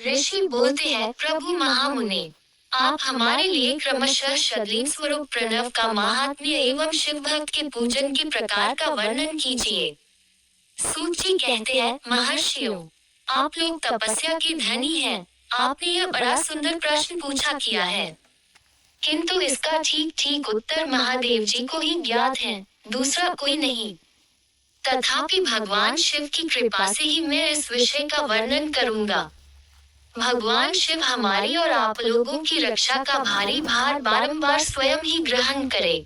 ऋषि बोलते हैं, प्रभु महामुने, आप हमारे लिए क्रमशः षड्लिंग स्वरूप प्रणव का महात्म्य एवं शिव भक्त के पूजन के प्रकार का वर्णन कीजिए। सूत जी कहते हैं, महर्षियों, आप लोग तपस्या के धनी हैं। आपने यह बड़ा सुंदर प्रश्न पूछा किया है, किंतु इसका ठीक ठीक उत्तर महादेव जी को ही ज्ञात है, दूसरा कोई नहीं। तथापि भगवान शिव की कृपा से ही मैं इस विषय का वर्णन करूंगा। भगवान शिव हमारी और आप लोगों की रक्षा का भारी भार बारंबार स्वयं ही ग्रहण करे।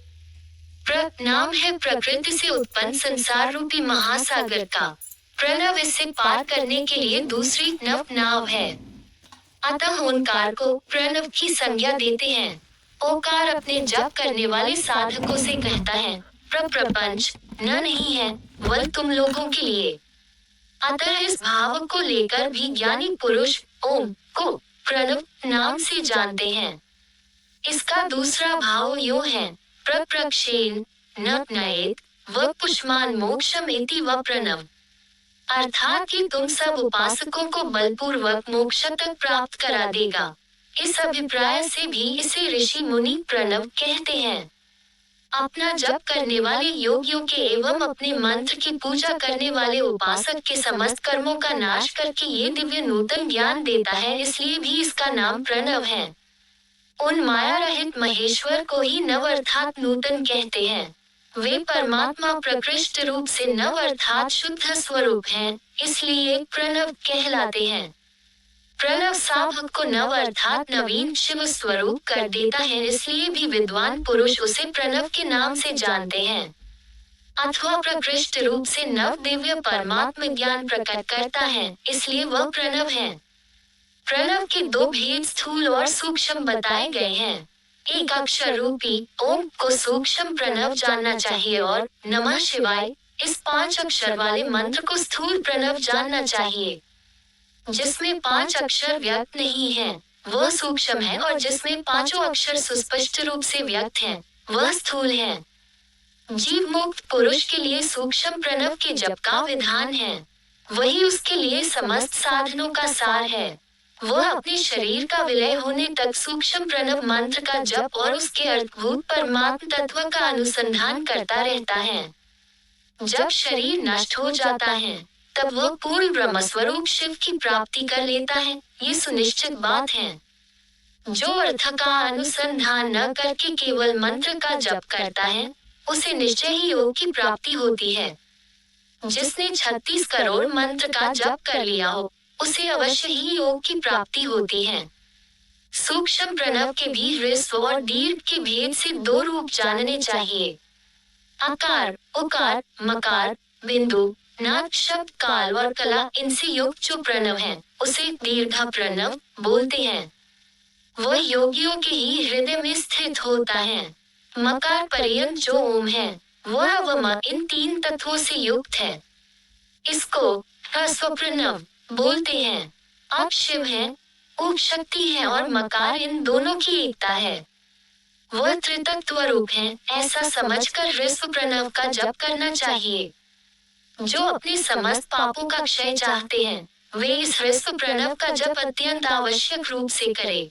नाम है प्रकृति से उत्पन्न संसार रूपी महासागर का। प्रणव इससे पार करने के लिए दूसरी नव नाव है। अतः ओंकार को प्रणव की संज्ञा देते हैं। ओंकार अपने जप करने वाले साधकों से कहता है, प्रपंच न नहीं है, वह तुम लोगों के लिए। अतः इस भाव को लेकर भी ज्ञानी पुरुष ओम को प्रणव नाम से जानते हैं। इसका दूसरा भाव यूं है, प्रक्षेण न नयेत व पुष्मान मोक्षम इति व प्रणव, अर्थात कि तुम सब उपासकों को बलपूर्वक मोक्ष तक प्राप्त करा देगा। इस अभिप्राय से भी इसे ऋषि मुनि प्रणव कहते हैं। अपना जप करने वाले योगियों के एवं अपने मंत्र की पूजा करने वाले उपासक के समस्त कर्मों का नाश करके ये दिव्य नूतन ज्ञान देता है, इसलिए भी इसका नाम प्रणव है। उन माया रहित महेश्वर को ही नव अर्थात नूतन कहते हैं। वे परमात्मा प्रकृष्ट रूप से नव अर्थात शुद्ध स्वरूप हैं, इसलिए प्रणव कहलाते हैं। प्रणव साधक को नव अर्थात नवीन शिव स्वरूप कर देता है, इसलिए भी विद्वान पुरुष उसे प्रणव के नाम से जानते हैं। अथवा प्रकृष्ट रूप से नव दिव्य परमात्म ज्ञान प्रकट करता है, इसलिए वह प्रणव है। प्रणव के दो भेद स्थूल और सूक्ष्म बताए गए हैं। एक अक्षर रूपी ओम को सूक्ष्म प्रणव जानना चाहिए और नमः शिवाय इस 5 अक्षर वाले मंत्र को स्थूल प्रणव जानना चाहिए। जिसमें 5 अक्षर व्यक्त नहीं है वह सूक्ष्म है, और जिसमें 5 अक्षर सुस्पष्ट रूप से व्यक्त हैं वह स्थूल है। जीव मुक्त पुरुष के लिए सूक्ष्म प्रणव के जप का विधान है, वही उसके लिए समस्त साधनों का सार है। वह अपने शरीर का विलय होने तक सूक्ष्म प्रणव मंत्र का जप और उसके अर्थभूत परमात्म तत्व का अनुसंधान करता रहता है। जब शरीर नष्ट हो जाता है तब वह पूर्ण ब्रह्म स्वरूप शिव की प्राप्ति कर लेता है, ये सुनिश्चित बात है। जो अर्थ का अनुसंधान न करके केवल मंत्र का जप करता है उसे निश्चय ही योग की प्राप्ति होती है। जिसने 36 करोड़ मंत्र का जप कर लिया हो उसे अवश्य ही योग की प्राप्ति होती है। सूक्ष्म प्रणव के भी ह्रस्व और दीर्घ के भेद से 2 रूप जानने चाहिए। आकार, उकार, मकार, बिंदु, नाद, शब्द, काल और कला, इनसे युक्त जो प्रणव है उसे दीर्घ प्रणव बोलते हैं। वह योगियों के ही हृदय में स्थित होता है। मकार पर्यंत जो ओम है वह वम इन 3 तत्वों से युक्त है। इसको ह्रस्व प्रणव बोलते हैं। आप शिव है, उप शक्ति है और मकार इन दोनों की एकता है। वह त्रितत्व रूप है, ऐसा समझकर ह्रस्व प्रणव का जप करना चाहिए। जो अपने समस्त पापों का क्षय चाहते हैं वे इस ह्रस्व प्रणव का जप अत्यंत आवश्यक रूप से करें।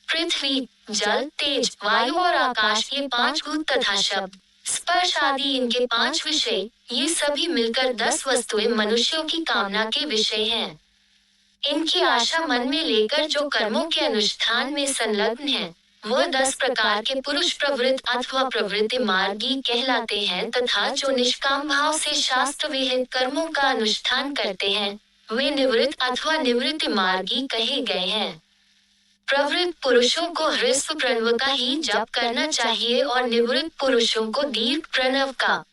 पृथ्वी, जल, तेज, वायु और आकाश, ये 5 भूत तथा शब्द, स्पर्श आदि इनके 5 विषय, ये सभी मिलकर 10 वस्तुएं मनुष्यों की कामना के विषय हैं। इनकी आशा मन में लेकर जो कर्मों के अनुष्ठान में संलग्न है वह 10 प्रकार के पुरुष प्रवृत्त अथवा प्रवृत्ति मार्गी कहलाते हैं, तथा जो निष्काम भाव से शास्त्र विहित कर्मों का अनुष्ठान करते हैं वे निवृत्त अथवा निवृत्ति मार्गी कहे गए हैं। प्रवृत्त पुरुषों को ह्रस्व प्रणव का ही जप करना चाहिए और निवृत्त पुरुषों को दीर्घ प्रणव का।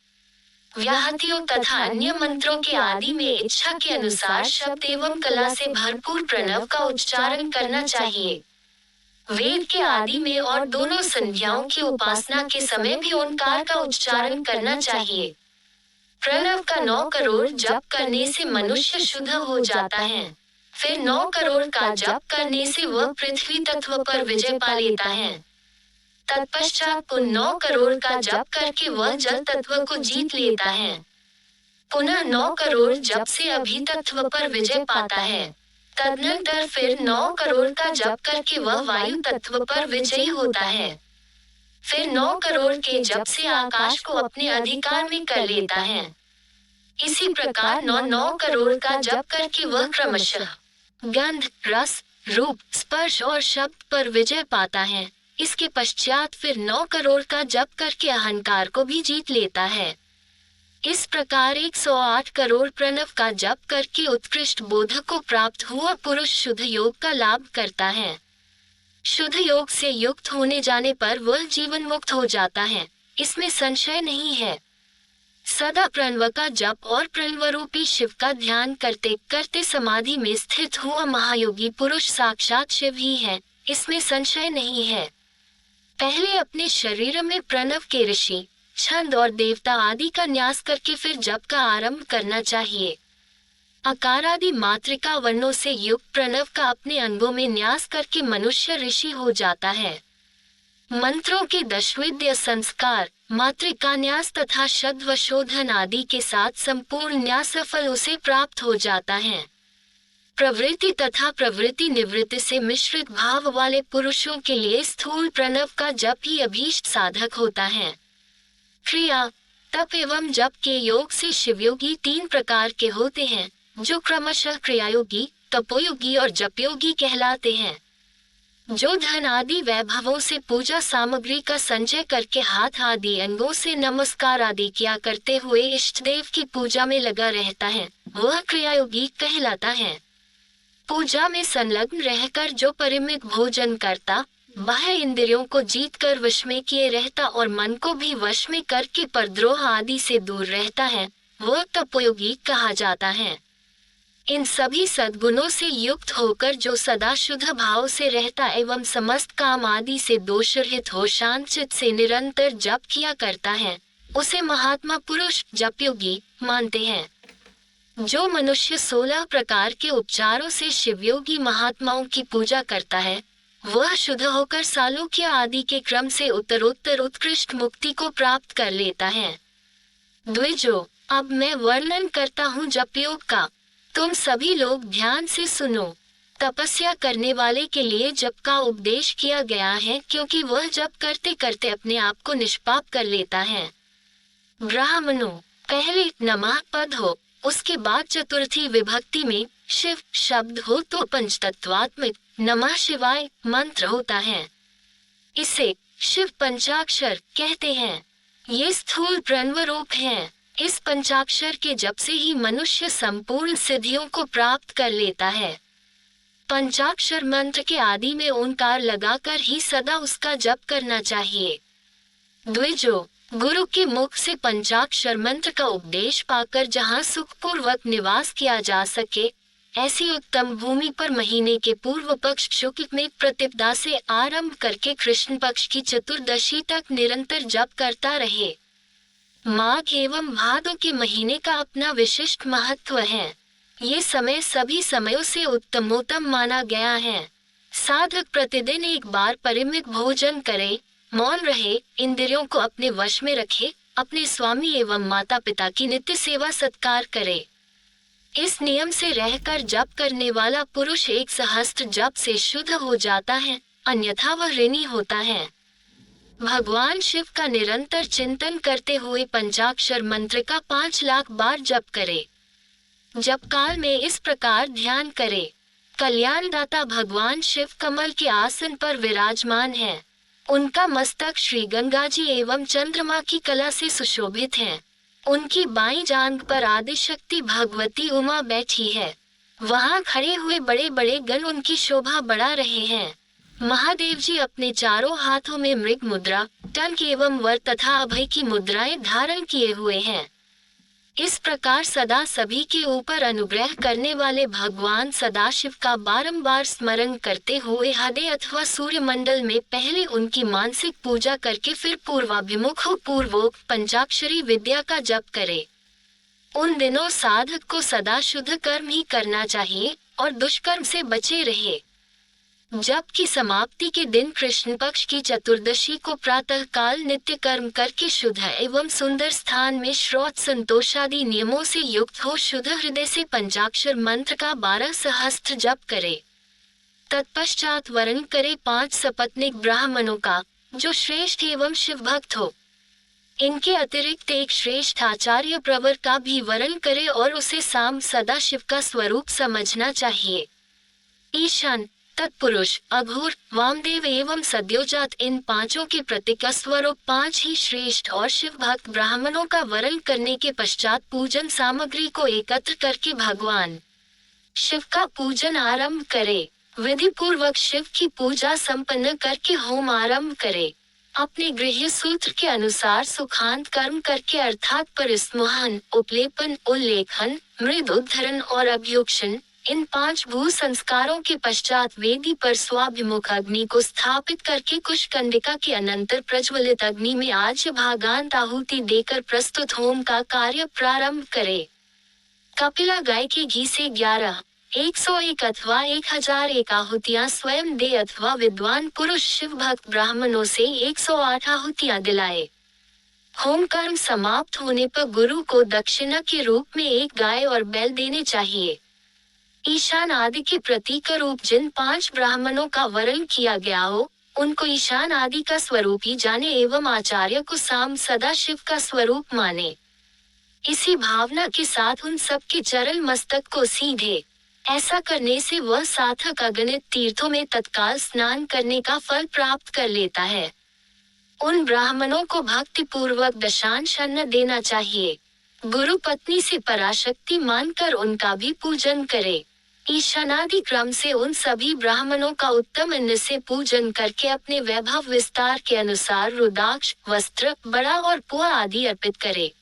व्याहतियों तथा अन्य मंत्रों के आदि में इच्छा के अनुसार शब्द एवं कला से भरपूर प्रणव का उच्चारण करना चाहिए। वेद के आदि में और दोनों संध्याओं की उपासना के समय भी ओंकार का उच्चारण करना चाहिए। प्रणव का 9 करोड़ जप करने से मनुष्य शुद्ध हो जाता है। फिर 9 करोड़ का जप करने से वह पृथ्वी तत्व पर विजय पा लेता है। तत्पश्चात उन 9 करोड़ का जप करके वह जल तत्व को जीत लेता है। पुनः 9 करोड़ जप से अभी तत्व पर विजय पाता है। तदनंतर फिर 9 करोड़ का जप करके वह वायु तत्व पर विजयी होता है। फिर 9 करोड़ के जप से आकाश को अपने अधिकार में कर लेता है। इसी प्रकार 9 करोड़ का जप करके वह क्रमशः गंध, रस, रूप, स्पर्श और शब्द पर विजय पाता है। इसके पश्चात फिर 9 करोड़ का जप करके अहंकार को भी जीत लेता है। इस प्रकार 108 करोड़ प्रणव का जप करके उत्कृष्ट बोध को प्राप्त हुआ पुरुष शुद्ध योग का लाभ करता है। शुद्ध योग से युक्त होने जाने पर वह जीवन मुक्त हो जाता है, इसमें संशय नहीं है। सदा प्रणव का जप और प्रणव रूपी शिव का ध्यान करते करते समाधि में स्थित हुआ महायोगी पुरुष साक्षात शिव ही है, इसमें संशय नहीं है। पहले अपने शरीर में प्रणव के ऋषि, छंद और देवता आदि का न्यास करके फिर जप का आरंभ करना चाहिए। अकार आदि मात्रिका वर्णों से युक्त प्रणव का अपने अंगों में न्यास करके मनुष्य ऋषि हो जाता है। मंत्रों के दशविद्य संस्कार, मात्रिका न्यास तथा शब्दवशोधन आदि के साथ संपूर्ण न्यास फल उसे प्राप्त हो जाता है। प्रवृत्ति तथा प्रवृत्ति निवृत्ति से मिश्रित भाव वाले पुरुषों के लिए स्थूल प्रणव का जप ही अभीष्ट साधक होता है। क्रिया, तप एवं जप के योग से शिवयोगी 3 प्रकार के होते हैं, जो क्रमशः क्रियायोगी, तपोयोगी और जपयोगी कहलाते हैं। जो धन आदि वैभवों से पूजा सामग्री का संचय करके हाथ आदि अंगों से नमस्कार आदि किया करते हुए इष्ट देव की पूजा में लगा रहता है, वह क्रियायोगी कहलाता है। पूजा में संलग्न रहकर जो परिमित भोजन करता, बाह्य इंद्रियों को जीतकर वश में किए रहता और मन को भी वश में करके परद्रोह आदि से दूर रहता है, वह तपोयोगी कहा जाता है। इन सभी सद्गुणों से युक्त होकर जो सदा शुद्ध भाव से रहता एवं समस्त काम आदि से दोषरहित हो शांत चित्त से निरंतर जप किया करता है, उसे महात्मा पुरुष जपयोगी मानते हैं। जो मनुष्य 16 प्रकार के उपचारों से शिवयोगी महात्माओं की पूजा करता है, वह शुद्ध होकर सालोक्य आदि के क्रम से उत्तरोत्तर उत्कृष्ट मुक्ति को प्राप्त कर लेता है। द्विजो, अब मैं वर्णन करता हूँ जपयोग का, तुम सभी लोग ध्यान से सुनो। तपस्या करने वाले के लिए जप का उपदेश किया गया है, क्योंकि वह जप करते करते अपने आप को निष्पाप कर लेता है। ब्राह्मणों, पहले नमः पद हो, उसके बाद चतुर्थी विभक्ति में शिव शब्द हो तो पंचतत्वात्मक नमः शिवाय मंत्र होता है। इसे शिव पंचाक्षर कहते हैं। ये स्थूल प्रणव रूप है। इस पंचाक्षर के जप से ही मनुष्य संपूर्ण सिद्धियों को प्राप्त कर लेता है। पंचाक्षर मंत्र के आदि में ओंकार लगाकर ही सदा उसका जप करना चाहिए। द्विजो, गुरु के मुख से पंचाक्षर मंत्र का उपदेश पाकर जहाँ सुखपूर्वक निवास किया जा सके, ऐसी उत्तम भूमि पर महीने के पूर्व पक्ष शुक्ल में प्रतिपदा से आरंभ करके कृष्ण पक्ष की चतुर्दशी तक निरंतर जप करता रहे। माघ एवं भादों के महीने का अपना विशिष्ट महत्व है। ये समय सभी समयों से उत्तमोत्तम माना गया है। साधक प्रतिदिन एक बार परिमित भोजन करे, मौन रहे, इंद्रियों को अपने वश में रखे, अपने स्वामी एवं माता पिता की नित्य सेवा सत्कार करे। इस नियम से रहकर जप करने वाला पुरुष 1 सहस्त्र जप से शुद्ध हो जाता है, अन्यथा वह ऋणी होता है। भगवान शिव का निरंतर चिंतन करते हुए पंचाक्षर मंत्र का 5 लाख बार जप करे। जप काल में इस प्रकार ध्यान करे, कल्याणदाता भगवान शिव कमल के आसन पर विराजमान है। उनका मस्तक श्री गंगा जी एवं चंद्रमा की कला से सुशोभित है। उनकी बाईं जांघ पर आदिशक्ति भगवती उमा बैठी है। वहां खड़े हुए बड़े बड़े गण उनकी शोभा बढ़ा रहे हैं। महादेव जी अपने चारों हाथों में मृग मुद्रा, टंक एवं वर तथा अभय की मुद्राएं धारण किए हुए हैं। इस प्रकार सदा सभी के ऊपर अनुग्रह करने वाले भगवान सदाशिव का बारंबार स्मरण करते हुए हृदय अथवा सूर्य मंडल में पहले उनकी मानसिक पूजा करके फिर पूर्वाभिमुख पूर्वोक्त पंचाक्षरी विद्या का जप करे। उन दिनों साधक को सदा शुद्ध कर्म ही करना चाहिए और दुष्कर्म से बचे रहे। जप की समाप्ति के दिन कृष्ण पक्ष की चतुर्दशी को प्रातः काल नित्य कर्म करके शुद्ध एवं सुंदर स्थान में श्रौत संतोषादि नियमों से युक्त हो शुद्ध हृदय से पंचाक्षर मंत्र का 12 सहस्त्र जप करे। तत्पश्चात वरण करे 5 सपत्नीक ब्राह्मणों का, जो श्रेष्ठ एवं शिव भक्त हो। इनके अतिरिक्त एक श्रेष्ठ आचार्य प्रवर का भी वरण करे और उसे साम सदा शिव का स्वरूप समझना चाहिए। ईशान, तत्पुरुष, अघोर, वामदेव एवं सद्योजात इन पांचों के प्रतीक स्वरूप 5 ही श्रेष्ठ और शिव भक्त ब्राह्मणों का वरण करने के पश्चात पूजन सामग्री को एकत्र करके भगवान शिव का पूजन आरंभ करे। विधि पूर्वक शिव की पूजा संपन्न करके होम आरंभ करे। अपने गृह सूत्र के अनुसार सुखांत कर्म करके अर्थात परिस्मुहन, उपलेपन, उल्लेखन, मृद उद्धरण और अभ्युक्षण इन 5 भू संस्कारों के पश्चात वेदी पर स्वाभिमुख अग्नि को स्थापित करके कुशकंडिका के अनंतर प्रज्वलित अग्नि में आज्य भागांत आहुति देकर प्रस्तुत होम का कार्य प्रारंभ करे। कपिला गाय के घी से 11, 101 अथवा 1001 आहुतियां स्वयं दे अथवा विद्वान पुरुष शिव भक्त ब्राह्मणों से 108 आहुतियां दिलाए। होम कर्म समाप्त होने पर गुरु को दक्षिणा के रूप में एक गाय और बैल देने चाहिए। ईशान आदि के प्रतीक रूप जिन 5 ब्राह्मणों का वरण किया गया हो, उनको ईशान आदि का स्वरूप ही जाने एवं आचार्य को साम सदा शिव का स्वरूप माने। इसी भावना के साथ उन सब के चरण मस्तक को सीधे। ऐसा करने से वह सार्थक अगणित तीर्थों में तत्काल स्नान करने का फल प्राप्त कर लेता है। उन ब्राह्मणों को भक्ति पूर्वक दशांश अन्न देना चाहिए। गुरु पत्नी से पराशक्ति मानकर उनका भी पूजन करे। ईशानादि क्रम से उन सभी ब्राह्मणों का उत्तम अन्न से पूजन करके अपने वैभव विस्तार के अनुसार रुद्राक्ष, वस्त्र, बड़ा और पुआ आदि अर्पित करे।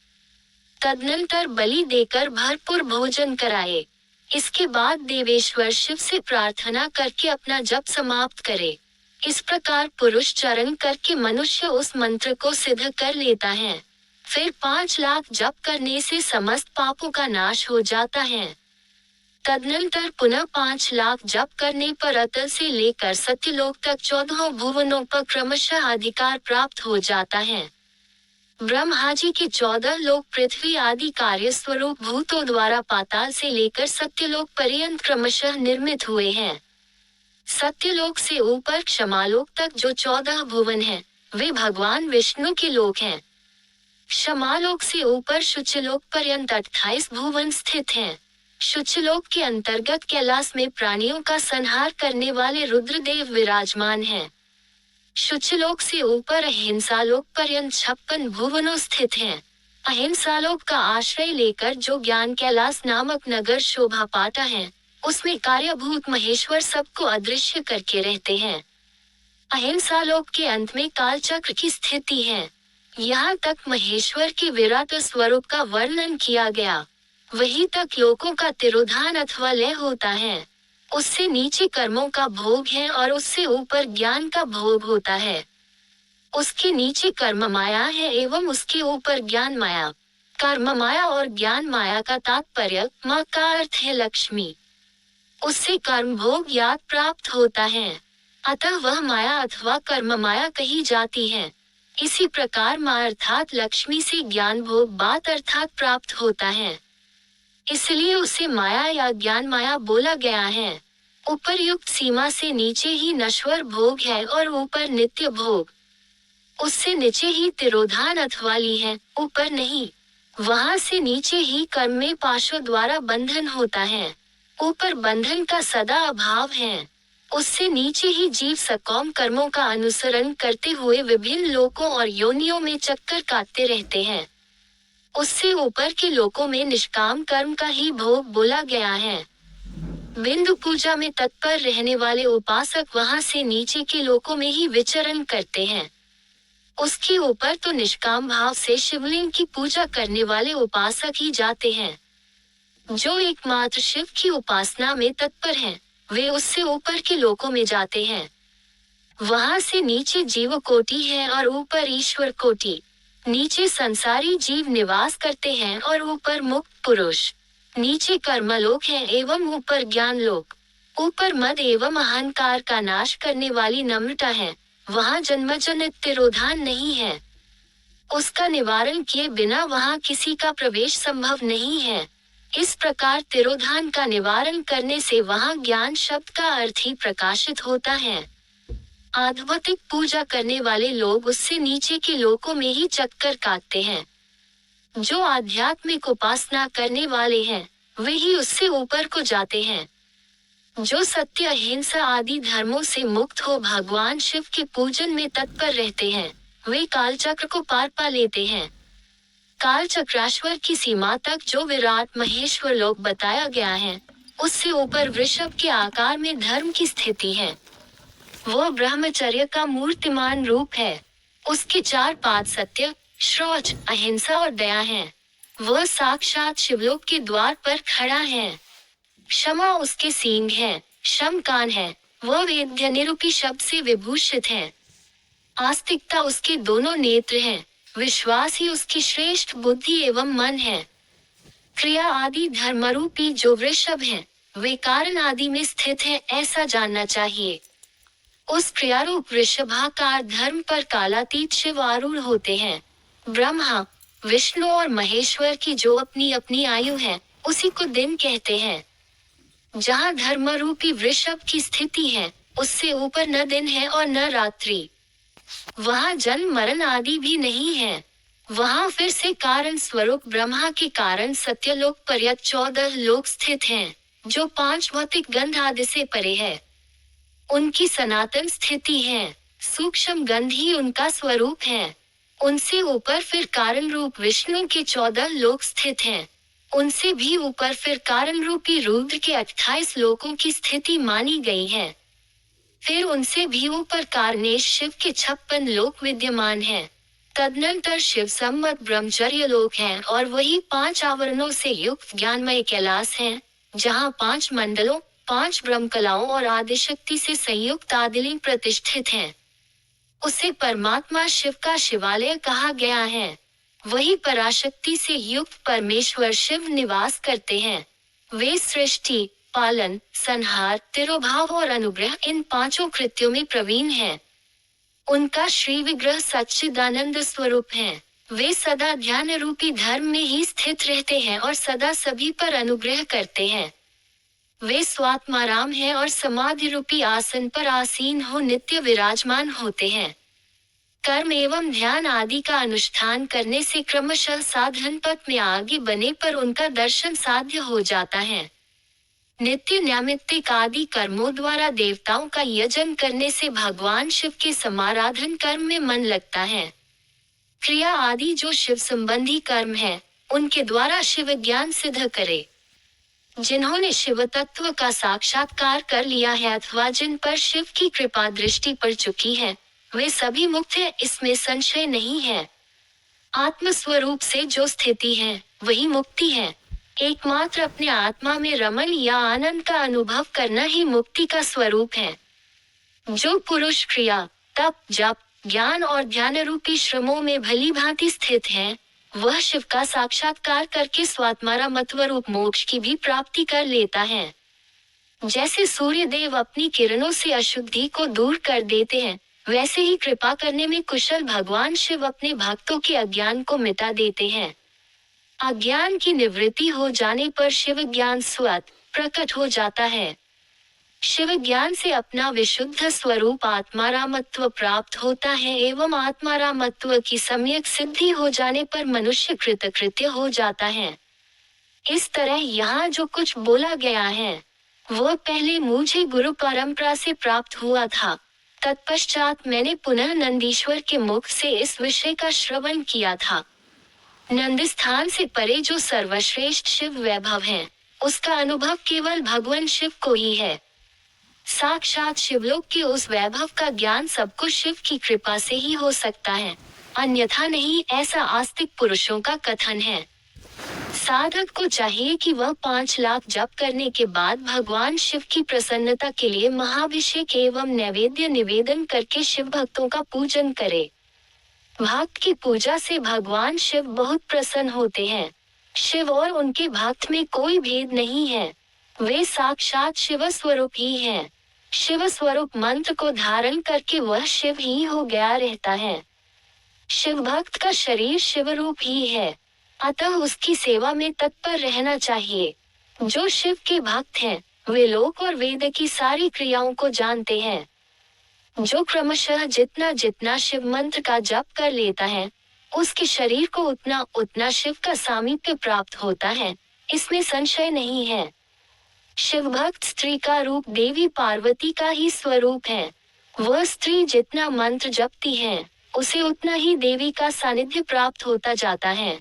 तदनंतर बलि देकर भरपूर भोजन कराए। इसके बाद देवेश्वर शिव से प्रार्थना करके अपना जप समाप्त करे। इस प्रकार पुरुष चरण करके मनुष्य उस मंत्र को सिद्ध कर लेता है। फिर 5 लाख जप करने से समस्त पापों का नाश हो जाता है। तदनंतर पुनः 5 लाख जप करने पर अतल से लेकर सत्यलोक तक 14 भुवनों पर क्रमशः अधिकार प्राप्त हो जाता है। ब्रह्मा जी के 14 लोक पृथ्वी आदि कार्य स्वरूप भूतों द्वारा पाताल से लेकर सत्यलोक पर्यंत क्रमशः निर्मित हुए हैं। सत्यलोक से ऊपर क्षमालोक तक जो 14 भुवन हैं, वे भगवान विष्णु के लोक हैं। क्षमालोक से ऊपर शुचिलोक पर्यंत 28 भुवन स्थित हैं। शुचिलोक के अंतर्गत कैलाश में प्राणियों का संहार करने वाले रुद्रदेव विराजमान हैं। शुचिलोक से ऊपर अहिंसालोक पर्यंत 56 भुवनों स्थित हैं। अहिंसालोक का आश्रय लेकर जो ज्ञान कैलाश नामक नगर शोभा पाता है, उसमें कार्यभूत महेश्वर सबको अदृश्य करके रहते हैं। अहिंसालोक के अंत में कालचक्र की स्थिति है। यहाँ तक महेश्वर के विराट स्वरूप का वर्णन किया गया। वहीं तक लोकों का तिरोधान अथवा लय होता है। उससे नीचे कर्मों का भोग है और उससे ऊपर ज्ञान का भोग होता है। उसके नीचे कर्म माया है एवं उसके ऊपर ज्ञान माया। कर्म माया और ज्ञान माया का तात्पर्य माँ का अर्थ है लक्ष्मी। उससे कर्म भोग याद प्राप्त होता है, अतः वह माया अथवा कर्म माया कही जाती है। इसी प्रकार माँ अर्थात लक्ष्मी से ज्ञान भोग बात अर्थात प्राप्त होता है, इसलिए उसे माया या ज्ञान माया बोला गया है। उपर्युक्त सीमा से नीचे ही नश्वर भोग है और ऊपर नित्य भोग। उससे नीचे ही तिरोधान अथवा ली है, ऊपर नहीं। वहां से नीचे ही कर्म में पाशों द्वारा बंधन होता है, ऊपर बंधन का सदा अभाव है। उससे नीचे ही जीव सकौम कर्मों का अनुसरण करते हुए विभिन्न लोकों और योनियों में चक्कर काटते रहते हैं। उससे ऊपर के लोकों में निष्काम कर्म का ही भोग बोला गया है। बिंदु पूजा में तत्पर रहने वाले उपासक वहां से नीचे के लोकों में ही विचरण करते हैं। उसके ऊपर तो निष्काम भाव से शिवलिंग की पूजा करने वाले उपासक ही जाते हैं। जो एकमात्र शिव की उपासना में तत्पर हैं, वे उससे ऊपर के लोकों में जाते हैं। वहां से नीचे जीव कोटि है और ऊपर ईश्वर कोटि। नीचे संसारी जीव निवास करते हैं और ऊपर मुक्त पुरुष। नीचे कर्मलोक है एवं ऊपर ज्ञान लोक। ऊपर मद एवं अहंकार का नाश करने वाली नम्रता है, वहाँ जन्मजनित तिरोधान नहीं है। उसका निवारण किए बिना वहाँ किसी का प्रवेश संभव नहीं है। इस प्रकार तिरोधान का निवारण करने से वहाँ ज्ञान शब्द का अर्थ ही प्रकाशित होता है। आध्यात्मिक पूजा करने वाले लोग उससे नीचे के लोकों में ही चक्कर काटते हैं। जो आध्यात्मिक उपासना करने वाले हैं, वे ही उससे ऊपर को जाते हैं। जो सत्य अहिंसा आदि धर्मों से मुक्त हो भगवान शिव के पूजन में तत्पर रहते हैं, वे कालचक्र को पार पा लेते हैं। कालचक्राश्वर की सीमा तक जो विराट महेश्वर लोक बताया गया है, उससे ऊपर वृषभ के आकार में धर्म की स्थिति है। वह ब्रह्मचर्य का मूर्तिमान रूप है। उसके 4 पाद सत्य, शौच, अहिंसा और दया हैं। वह साक्षात शिवलोक के द्वार पर खड़ा है। क्षमा उसके सींग है, शम कान है। वह वेद्य निरूपी शब्द से विभूषित है। आस्तिकता उसके दोनों नेत्र हैं। विश्वास ही उसकी श्रेष्ठ बुद्धि एवं मन है। क्रिया आदि धर्मरूपी जो वृषभ हैं, वे कारण आदि में स्थित हैं, ऐसा जानना चाहिए। उस क्रियारूप वृषभाकार धर्म पर कालातीत शिव आरूढ़ होते हैं। ब्रह्मा, विष्णु और महेश्वर की जो अपनी अपनी आयु है, उसी को दिन कहते हैं। जहाँ धर्मरूपी वृषभ की स्थिति है, उससे ऊपर न दिन है और न रात्रि। वहाँ जन्म मरण आदि भी नहीं है। वहाँ फिर से कारण स्वरूप ब्रह्मा के कारण सत्यलोक पर्यंत 14 लोक स्थित हैं, जो 5 भौतिक गंध आदि से परे है। उनकी सनातन स्थिति है। सूक्ष्म गंध ही उनका स्वरूप है। उनसे ऊपर फिर कारण रूप विष्णु के 14 लोक स्थित हैं। उनसे भी ऊपर फिर कारण रूपी रुद्र के 28 लोकों की स्थिति मानी गई है। फिर उनसे भी ऊपर कारनेश शिव के 56 लोक विद्यमान हैं। तदनंतर शिव सम्मत ब्रह्मचर्य लोक है और वही 5 आवरणों से युक्त ज्ञानमय कैलाश है, जहाँ 5 मंडलों, 5 ब्रह्म कलाओं और आदिशक्ति से संयुक्त आदिलिंग प्रतिष्ठित हैं। उसे परमात्मा शिव का शिवालय कहा गया है। वही पराशक्ति से युक्त परमेश्वर शिव निवास करते हैं। वे सृष्टि, पालन, संहार, तिरोभाव और अनुग्रह इन 5 कृत्यों में प्रवीण हैं। उनका श्री विग्रह सच्चिदानंद स्वरूप है। वे सदा ध्यान रूपी धर्म में ही स्थित रहते हैं और सदा सभी पर अनुग्रह करते हैं। वे स्वात्माराम हैं और समाधि रूपी आसन पर आसीन हो नित्य विराजमान होते हैं। कर्म एवं ध्यान आदि का अनुष्ठान करने से क्रमशः साधन पथ में आगे बने पर उनका दर्शन साध्य हो जाता है। नित्य नैमित्तिक आदि कर्मों द्वारा देवताओं का यजन करने से भगवान शिव के समाराधन कर्म में मन लगता है। क्रिया आदि जो शिव संबंधी कर्म है, उनके द्वारा शिव ज्ञान सिद्ध करे। जिन्होंने शिव तत्व का साक्षात्कार कर लिया है अथवा जिन पर शिव की कृपा दृष्टि पड़ चुकी है, वे सभी मुक्त हैं, इसमें संशय नहीं है। आत्म स्वरूप से जो स्थिति है, वही मुक्ति है। एकमात्र अपने आत्मा में रमण या आनंद का अनुभव करना ही मुक्ति का स्वरूप है। जो पुरुष क्रिया, तप, जप, ज्ञान और ध्यान रूपी श्रमों में भली भांति स्थित है, वह शिव का साक्षात्कार करके स्वात्मारामत्व रूप मोक्ष की भी प्राप्ति कर लेता है। जैसे सूर्य देव अपनी किरणों से अशुद्धि को दूर कर देते हैं, वैसे ही कृपा करने में कुशल भगवान शिव अपने भक्तों के अज्ञान को मिटा देते हैं। अज्ञान की निवृत्ति हो जाने पर शिव ज्ञान स्वतः प्रकट हो जाता है। शिव ज्ञान से अपना विशुद्ध स्वरूप आत्मारामत्व प्राप्त होता है एवं आत्मारामत्व की सम्यक सिद्धि हो जाने पर मनुष्य कृतकृत्य हो जाता है। इस तरह यहाँ जो कुछ बोला गया है, वह पहले मुझे गुरु परंपरा से प्राप्त हुआ था। तत्पश्चात मैंने पुनः नंदीश्वर के मुख से इस विषय का श्रवण किया था। नंद स्थान से परे जो सर्वश्रेष्ठ शिव वैभव है, उसका अनुभव केवल भगवान शिव को ही है। साक्षात शिवलोक के उस वैभव का ज्ञान सबको शिव की कृपा से ही हो सकता है, अन्यथा नहीं, ऐसा आस्तिक पुरुषों का कथन है। साधक को चाहिए कि वह 5 लाख जप करने के बाद भगवान शिव की प्रसन्नता के लिए महाभिषेक एवं नैवेद्य निवेदन करके शिव भक्तों का पूजन करे। भक्त की पूजा से भगवान शिव बहुत प्रसन्न होते हैं। शिव और उनके भक्त में कोई भेद नहीं है। वे साक्षात शिव स्वरूप ही हैं। शिव स्वरूप मंत्र को धारण करके वह शिव ही हो गया रहता है। शिव भक्त का शरीर शिव रूप ही है, अतः उसकी सेवा में तत्पर रहना चाहिए। जो शिव के भक्त हैं, वे लोक और वेद की सारी क्रियाओं को जानते हैं। जो क्रमशः जितना जितना शिव मंत्र का जप कर लेता है, उसके शरीर को उतना उतना शिव का सामीप्य प्राप्त होता है, इसमें संशय नहीं है। शिव भक्त स्त्री का रूप देवी पार्वती का ही स्वरूप है। वह स्त्री जितना मंत्र जपती है, उसे उतना ही देवी का सानिध्य प्राप्त होता जाता है।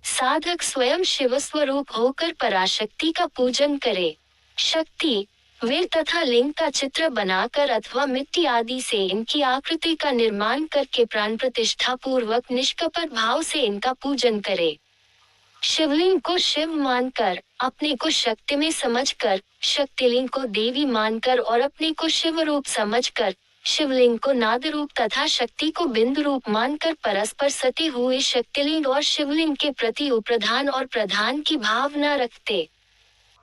साधक स्वयं शिव स्वरूप होकर पराशक्ति का पूजन करे। शक्ति, वीर तथा लिंग का चित्र बनाकर अथवा मिट्टी आदि से इनकी आकृति का निर्माण करके प्राण प्रतिष्ठा पूर्वक निष्कपट भाव से इनका पूजन करे। शिवलिंग को शिव मानकर, अपने को शक्ति में समझकर, शक्तिलिंग को देवी मानकर और अपने को शिव रूप समझकर, शिवलिंग को नाद रूप तथा शक्ति को बिंदु रूप मानकर परस्पर सटे हुए शक्तिलिंग और शिवलिंग के प्रति उप्रधान और प्रधान की भावना रखते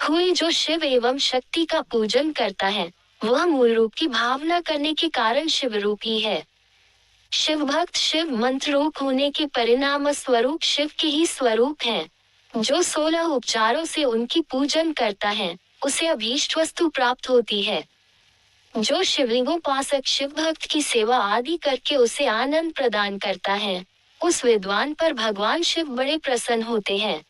हुए जो शिव एवं शक्ति का पूजन करता है, वह मूल रूप की भावना करने के कारण शिव रूपी है। शिव भक्त शिव मंत्र रूप होने के परिणाम स्वरूप शिव के ही स्वरूप हैं। जो 16 उपचारों से उनकी पूजन करता है, उसे अभीष्ट वस्तु प्राप्त होती है। जो शिवलिंगोपासक शिव भक्त की सेवा आदि करके उसे आनंद प्रदान करता है, उस विद्वान पर भगवान शिव बड़े प्रसन्न होते हैं।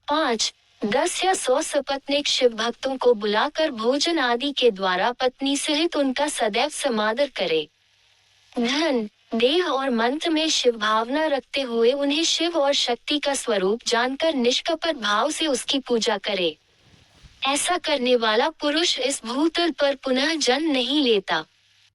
5, 10 या 100 सपत्नीक शिव भक्तों को बुलाकर भोजन आदि के द्वारा पत्नी सहित उनका सदैव समादर करे। धन, देह और मंत्र में शिव भावना रखते हुए उन्हें शिव और शक्ति का स्वरूप जानकर निष्कपट भाव से उसकी पूजा करे। ऐसा करने वाला पुरुष इस भूतल पर पुनः जन्म नहीं लेता।